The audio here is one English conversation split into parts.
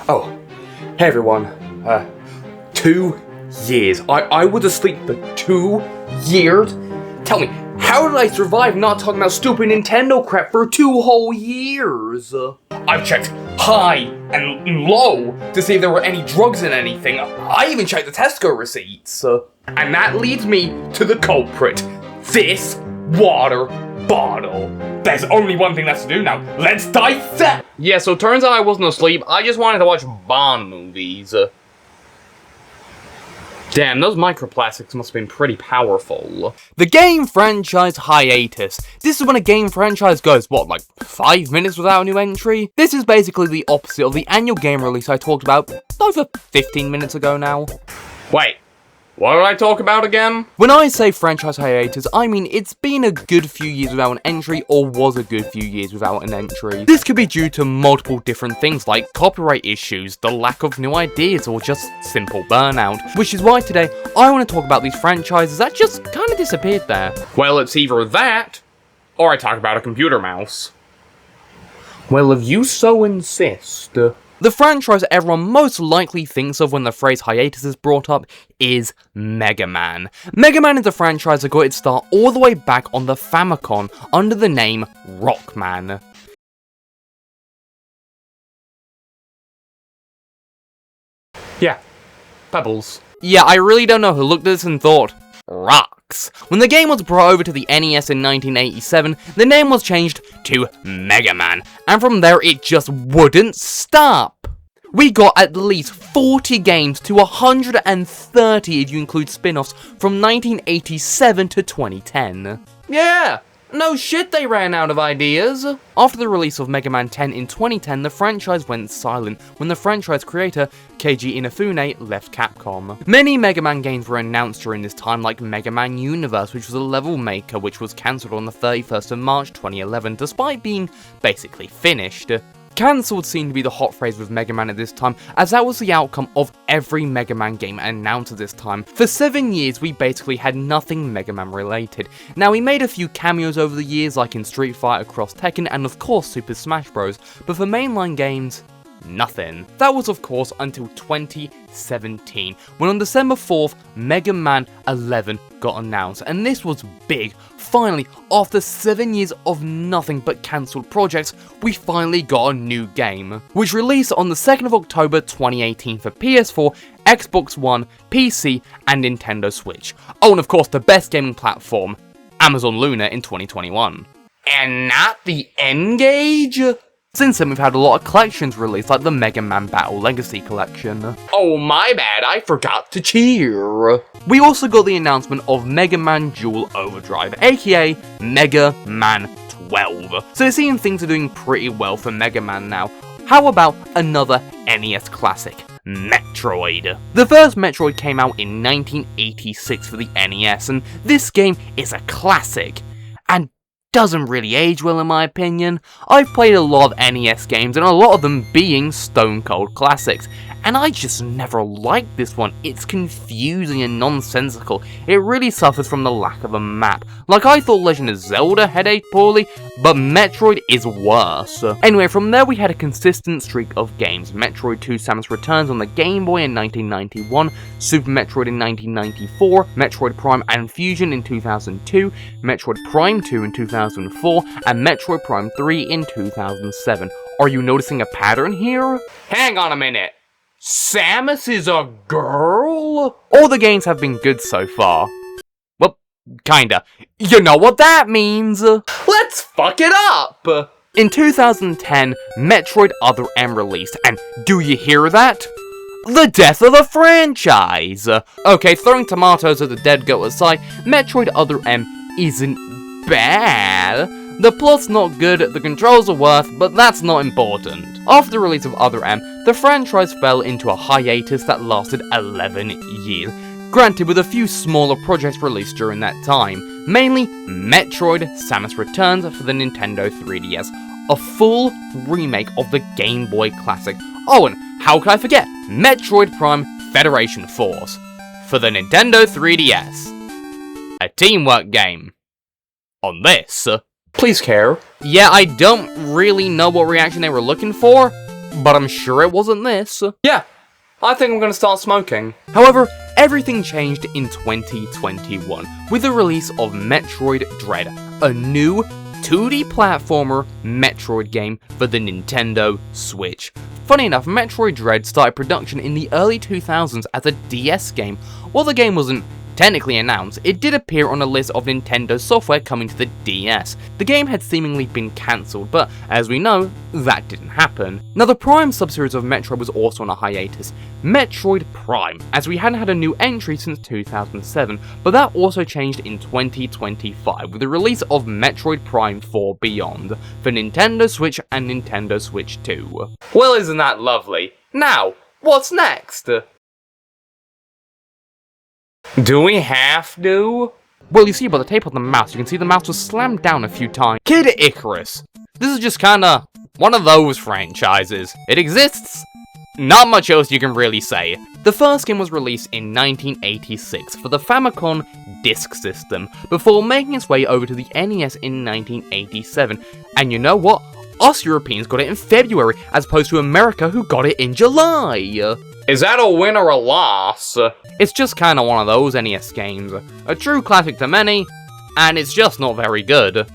Oh, hey everyone. 2 years. I was asleep for 2 years? Tell me, how did I survive not talking about stupid Nintendo crap for 2 whole years? I've checked high and low to see if there were any drugs in anything. I even checked the Tesco receipts. And that leads me to the culprit. This water bottle. There's only one thing left to do now. Let's dissect! Yeah, so turns out I wasn't asleep. I just wanted to watch Bond movies. Damn, those microplastics must have been pretty powerful. The game franchise hiatus. This is when a game franchise goes, what, like 5 minutes without a new entry? This is basically the opposite of the annual game release I talked about over 15 minutes ago now. Wait. What did I talk about again? When I say franchise hiatus, I mean it's been a good few years without an entry, or was a good few years without an entry. This could be due to multiple different things like copyright issues, the lack of new ideas, or just simple burnout. Which is why today, I want to talk about these franchises that just kind of disappeared there. Well, it's either that, or I talk about a computer mouse. Well, if you so insist. The franchise everyone most likely thinks of when the phrase hiatus is brought up is Mega Man. Mega Man is a franchise that got its start all the way back on the Famicom under the name Rockman. Yeah, Pebbles. Yeah, I really don't know who looked at this and thought, rocks. When the game was brought over to the NES in 1987, the name was changed to Mega Man, and from there it just wouldn't stop. We got at least 40 games to 130 if you include spin-offs from 1987 to 2010. Yeah! No shit, they ran out of ideas! After the release of Mega Man 10 in 2010, the franchise went silent when the franchise creator, Keiji Inafune, left Capcom. Many Mega Man games were announced during this time, like Mega Man Universe, which was a level maker which was cancelled on the 31st of March 2011, despite being basically finished. Cancelled seemed to be the hot phrase with Mega Man at this time, as that was the outcome of every Mega Man game announced at this time. For 7 years, we basically had nothing Mega Man related. Now, we made a few cameos over the years, like in Street Fighter, Cross Tekken, and of course Super Smash Bros, but for mainline games, nothing. That was of course until 2017, when on December 4th, Mega Man 11 got announced, and this was big. Finally, after 7 years of nothing but cancelled projects, we finally got a new game, which released on the 2nd of October 2018 for PS4, Xbox One, PC, and Nintendo Switch. Oh, and of course the best gaming platform, Amazon Luna in 2021. And not the N-Gage? Since then, we've had a lot of collections released, like the Mega Man Battle Legacy Collection. Oh, my bad, I forgot to cheer. We also got the announcement of Mega Man Dual Overdrive, aka Mega Man 12. So it seems things are doing pretty well for Mega Man now. How about another NES classic, Metroid? The first Metroid came out in 1986 for the NES, and this game is a classic. And doesn't really age well in my opinion. I've played a lot of NES games, and a lot of them being stone cold classics, and I just never liked this one. It's confusing and nonsensical. It really suffers from the lack of a map. Like, I thought Legend of Zelda had aged poorly, but Metroid is worse. Anyway, from there we had a consistent streak of games. Metroid 2 Samus Returns on the Game Boy in 1991, Super Metroid in 1994, Metroid Prime and Fusion in 2002, Metroid Prime 2 in 2004, and Metroid Prime 3 in 2007. Are you noticing a pattern here? Hang on a minute. Samus is a girl? All the games have been good so far. Well, kinda. You know what that means. Let's fuck it up! In 2010, Metroid Other M released, and do you hear that? The death of the franchise! Okay, throwing tomatoes at the dead goat aside, Metroid Other M isn't bad. The plot's not good, the controls are worse, but that's not important. After the release of Other M, the franchise fell into a hiatus that lasted 11 years, granted with a few smaller projects released during that time, mainly Metroid Samus Returns for the Nintendo 3DS, a full remake of the Game Boy classic. Oh, and how could I forget Metroid Prime Federation Force for the Nintendo 3DS, a teamwork game. On this, please care. Yeah, I don't really know what reaction they were looking for, but I'm sure it wasn't this. Yeah, I think I'm gonna start smoking. However, everything changed in 2021 with the release of Metroid Dread, a new 2D platformer Metroid game for the Nintendo Switch. Funny enough, Metroid Dread started production in the early 2000s as a DS game. While the game wasn't technically announced, it did appear on a list of Nintendo software coming to the DS. The game had seemingly been cancelled, but as we know, that didn't happen. Now, the Prime subseries of Metroid was also on a hiatus, Metroid Prime, as we hadn't had a new entry since 2007, but that also changed in 2025 with the release of Metroid Prime 4 Beyond for Nintendo Switch and Nintendo Switch 2. Well, isn't that lovely? Now, what's next? Do we have to? Well, you see by the tape on the mouse, you can see the mouse was slammed down a few times. Kid Icarus. This is just kinda one of those franchises. It exists. Not much else you can really say. The first game was released in 1986 for the Famicom Disk System, before making its way over to the NES in 1987. And you know what? Us Europeans got it in February, as opposed to America who got it in July. Is that a win or a loss? It's just kinda one of those NES games. A true classic to many, and it's just not very good.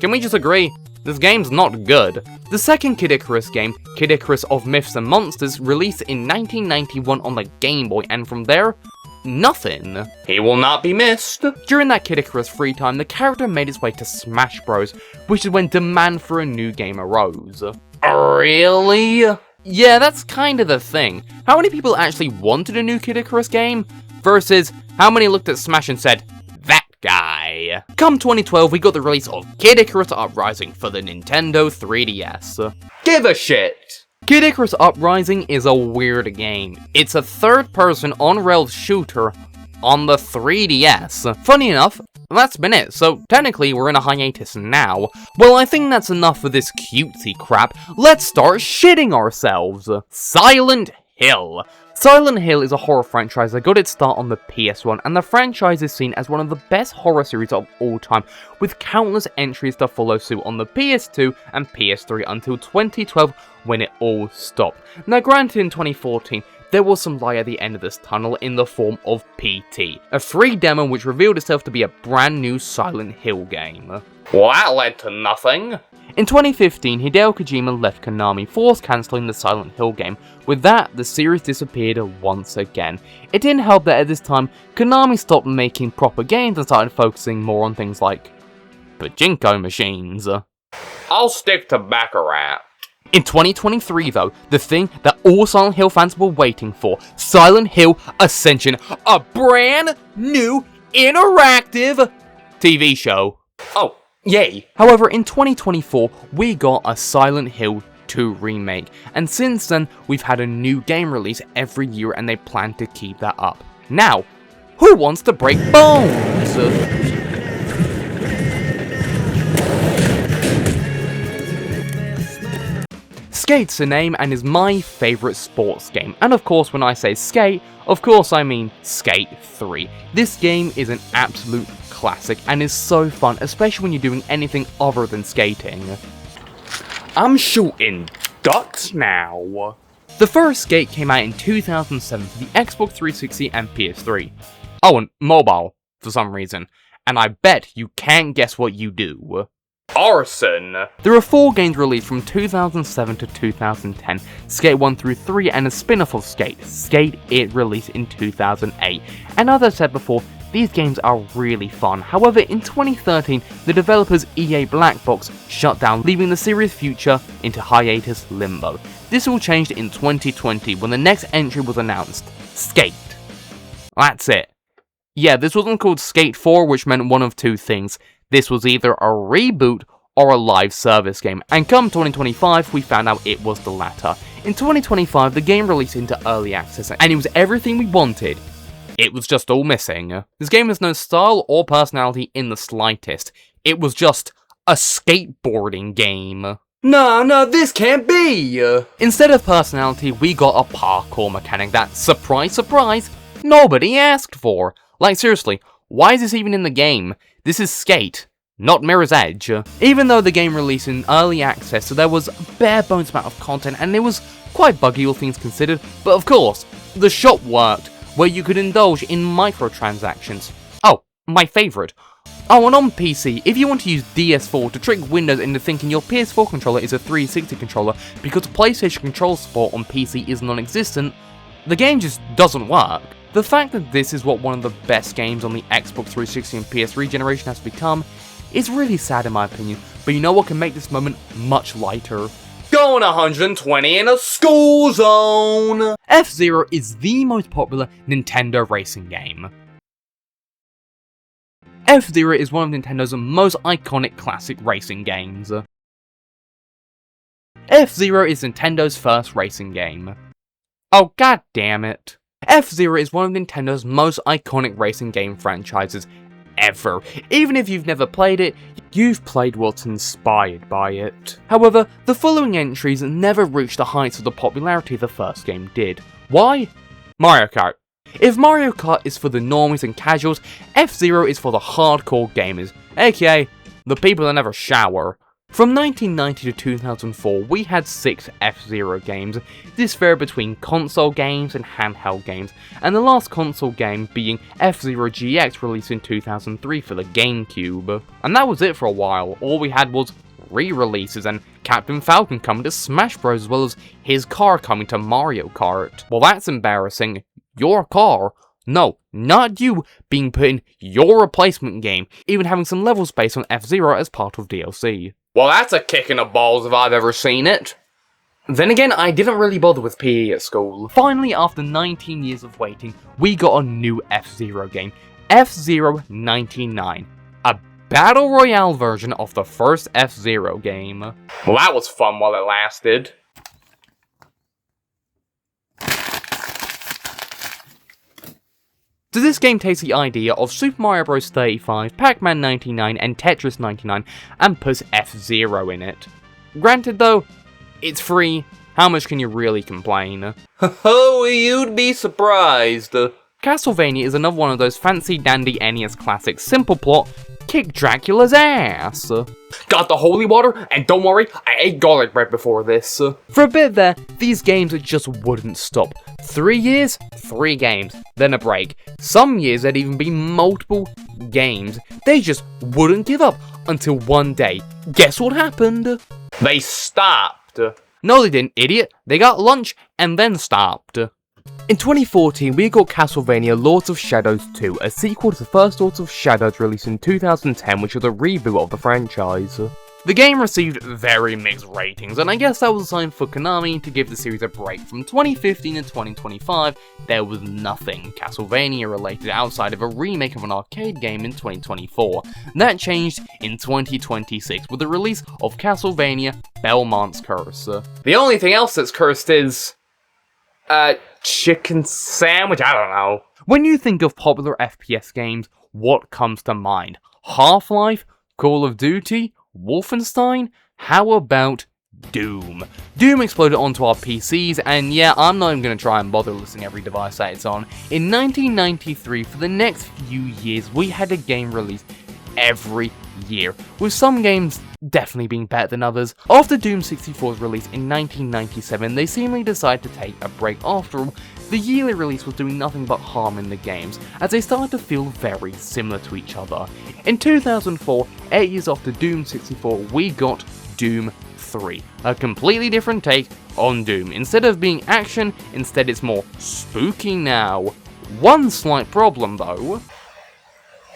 Can we just agree? This game's not good. The second Kid Icarus game, Kid Icarus of Myths and Monsters, released in 1991 on the Game Boy, and from there, nothing. He will not be missed. During that Kid Icarus free time, the character made its way to Smash Bros, which is when demand for a new game arose. Really? Yeah, that's kind of the thing. How many people actually wanted a new Kid Icarus game? Versus, how many looked at Smash and said, that guy. Come 2012, we got the release of Kid Icarus Uprising for the Nintendo 3DS. Give a shit! Kid Icarus Uprising is a weird game. It's a third-person on-rails shooter on the 3DS. Funny enough, that's been it, so technically we're in a hiatus now. Well, I think that's enough of this cutesy crap. Let's start shitting ourselves. Silent Hill. Silent Hill is a horror franchise that got its start on the PS1, and the franchise is seen as one of the best horror series of all time, with countless entries to follow suit on the PS2 and PS3 until 2012, when it all stopped. Now granted, in 2014, there was some light at the end of this tunnel in the form of PT, a free demo which revealed itself to be a brand new Silent Hill game. Well, that led to nothing. In 2015, Hideo Kojima left Konami, force cancelling the Silent Hill game. With that, the series disappeared once again. It didn't help that at this time, Konami stopped making proper games and started focusing more on things like pachinko machines. I'll stick to Baccarat. In 2023 though, the thing that all Silent Hill fans were waiting for, Silent Hill Ascension, a brand new interactive TV show. Oh, yay. However, in 2024, we got a Silent Hill 2 remake, and since then, we've had a new game release every year and they plan to keep that up. Now, who wants to break bones? Skate's the name and is my favourite sports game, and of course when I say skate, of course I mean Skate 3. This game is an absolute classic and is so fun, especially when you're doing anything other than skating. I'm shooting ducks now. The first Skate came out in 2007 for the Xbox 360 and PS3. Oh, and mobile, for some reason. And I bet you can't guess what you do. Arson! There are 4 games released from 2007 to 2010, Skate 1 through 3 and a spin-off of Skate, Skate It, released in 2008. And as I said before, these games are really fun. However, in 2013, the developers EA Black Box shut down, leaving the series' future into hiatus limbo. This all changed in 2020 when the next entry was announced, Skate. That's it. Yeah, this wasn't called Skate 4, which meant one of two things. This was either a reboot or a live service game, and come 2025, we found out it was the latter. In 2025, the game released into early access, and it was everything we wanted. It was just all missing. This game has no style or personality in the slightest. It was just a skateboarding game. No, this can't be! Instead of personality, we got a parkour mechanic that, surprise, surprise, nobody asked for. Like seriously, why is this even in the game? This is Skate, not Mirror's Edge. Even though the game released in early access, so there was a bare bones amount of content and it was quite buggy all things considered, but of course, the shop worked, where you could indulge in microtransactions. Oh, my favourite. Oh, and on PC, if you want to use DS4 to trick Windows into thinking your PS4 controller is a 360 controller because PlayStation control support on PC is non-existent, the game just doesn't work. The fact that this is what one of the best games on the Xbox 360 and PS3 generation has become is really sad in my opinion, but you know what can make this moment much lighter? Going 120 in a school zone! F-Zero is the most popular Nintendo racing game. F-Zero is one of Nintendo's most iconic classic racing games. F-Zero is Nintendo's first racing game. Oh god damn it. F-Zero is one of Nintendo's most iconic racing game franchises ever. Even if you've never played it, you've played what's inspired by it. However, the following entries never reached the heights of the popularity the first game did. Why? Mario Kart. If Mario Kart is for the normies and casuals, F-Zero is for the hardcore gamers, aka the people that never shower. From 1990 to 2004, we had 6 F-Zero games. This varied between console games and handheld games, and the last console game being F-Zero GX released in 2003 for the GameCube. And that was it for a while. All we had was re-releases and Captain Falcon coming to Smash Bros as well as his car coming to Mario Kart. Well, that's embarrassing. Your car? No, not you being put in your replacement game, even having some levels based on F-Zero as part of DLC. Well, that's a kick in the balls if I've ever seen it. Then again, I didn't really bother with PE at school. Finally, after 19 years of waiting, we got a new F-Zero game, F-Zero 99. A Battle Royale version of the first F-Zero game. Well, that was fun while it lasted. So this game takes the idea of Super Mario Bros. 35, Pac-Man 99, and Tetris 99, and puts F-Zero in it. Granted though, it's free, how much can you really complain? Oh, you'd be surprised. Castlevania is another one of those fancy dandy NES classics, simple plot, kick Dracula's ass. Got the holy water, and don't worry, I ate garlic bread before this. For a bit there, these games just wouldn't stop. 3 years, 3 games, then a break. Some years there'd even be multiple games. They just wouldn't give up until one day. Guess what happened? They stopped. No they didn't, idiot. They got lunch and then stopped. In 2014, we got Castlevania Lords of Shadows 2, a sequel to the first Lords of Shadows released in 2010, which was a reboot of the franchise. The game received very mixed ratings, and I guess that was a sign for Konami to give the series a break. From 2015 to 2025, there was nothing Castlevania related outside of a remake of an arcade game in 2024. That changed in 2026 with the release of Castlevania Belmont's Curse. The only thing else that's cursed is... chicken sandwich? I don't know. When you think of popular FPS games, what comes to mind? Half-Life? Call of Duty? Wolfenstein? How about Doom? Doom exploded onto our PCs, and yeah, I'm not even going to try and bother listing every device that it's on. In 1993, for the next few years, we had a game released every year, with some games definitely being better than others. After Doom 64's release in 1997, they seemingly decided to take a break after all. The yearly release was doing nothing but harm in the games, as they started to feel very similar to each other. In 2004, 8 years after Doom 64, we got Doom 3, a completely different take on Doom. Instead of being action, instead it's more spooky now. One slight problem though.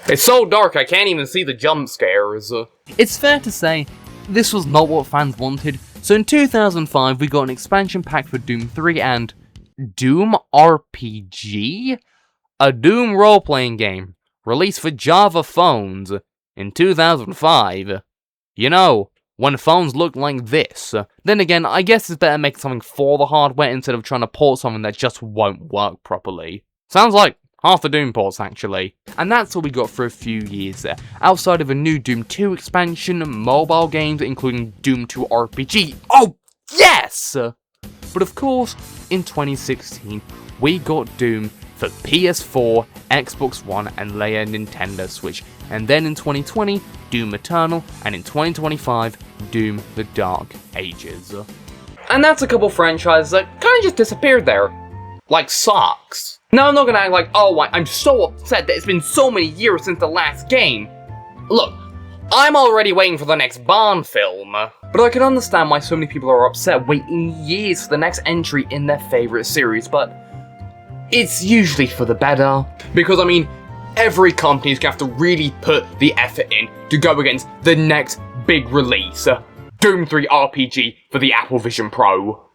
It's so dark I can't even see the jump scares. It's fair to say, this was not what fans wanted, so in 2005 we got an expansion pack for Doom 3 and Doom RPG? A Doom role-playing game, released for Java phones in 2005. You know, when phones looked like this. Then again, I guess it's better making something for the hardware instead of trying to port something that just won't work properly. Sounds like half the Doom ports, actually. And that's all we got for a few years there, outside of a new Doom 2 expansion, mobile games, including Doom 2 RPG. Oh, yes! But of course, in 2016, we got Doom for PS4, Xbox One, and later Nintendo Switch. And then in 2020, Doom Eternal, and in 2025, Doom The Dark Ages. And that's a couple franchises that kinda just disappeared there. Like socks. Now I'm not gonna act like, oh, I'm so upset that it's been so many years since the last game. Look, I'm already waiting for the next Bond film. But I can understand why so many people are upset waiting years for the next entry in their favourite series, but it's usually for the better. Because, I mean, every company's gonna have to really put the effort in to go against the next big release. Doom 3 RPG for the Apple Vision Pro.